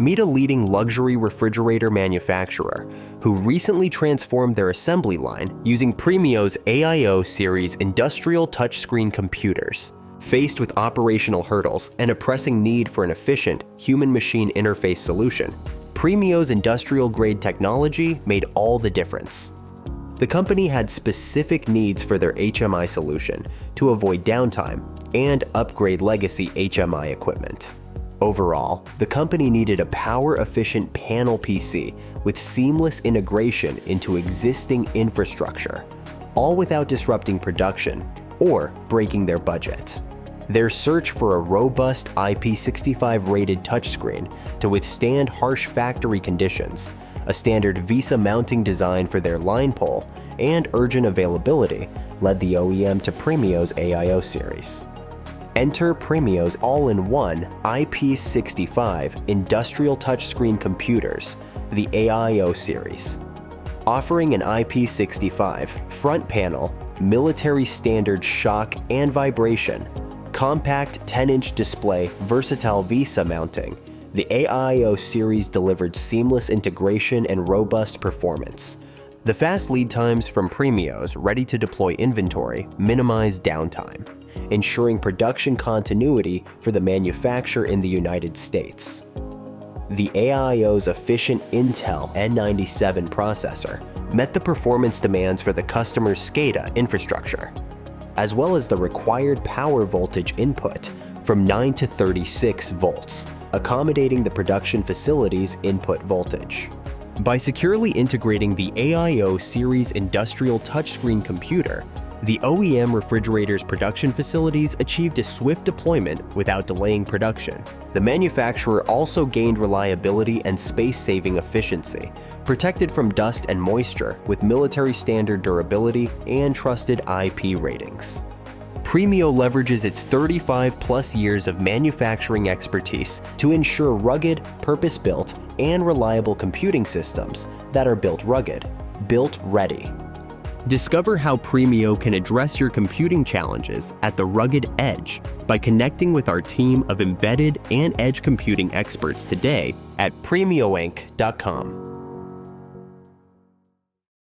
Meet a leading luxury refrigerator manufacturer who recently transformed their assembly line using Premio's AIO series industrial touchscreen computers. Faced with operational hurdles and a pressing need for an efficient human-machine interface solution, Premio's industrial-grade technology made all the difference. The company had specific needs for their HMI solution to avoid downtime and upgrade legacy HMI equipment. Overall, the company needed a power-efficient panel PC with seamless integration into existing infrastructure, all without disrupting production or breaking their budget. Their search for a robust IP65-rated touchscreen to withstand harsh factory conditions, a standard VESA mounting design for their line pole, and urgent availability led the OEM to Premio's AIO series. Enter Premio's all-in-one IP65 industrial touchscreen computers, the AIO series. Offering an IP65 front panel, military standard shock and vibration, compact 10-inch display, versatile VESA mounting, the AIO series delivered seamless integration and robust performance. The fast lead times from Premio's ready-to-deploy inventory minimize downtime, ensuring production continuity for the manufacturer in the United States. The AIO's efficient Intel N97 processor met the performance demands for the customer's SCADA infrastructure, as well as the required power voltage input from 9 to 36 volts, accommodating the production facility's input voltage. By securely integrating the AIO series industrial touchscreen computer, the OEM refrigerator's production facilities achieved a swift deployment without delaying production. The manufacturer also gained reliability and space-saving efficiency, protected from dust and moisture with military standard durability and trusted IP ratings. Premio leverages its 35-plus years of manufacturing expertise to ensure rugged, purpose-built, and reliable computing systems that are built rugged, built ready. Discover how Premio can address your computing challenges at the rugged edge by connecting with our team of embedded and edge computing experts today at premioinc.com.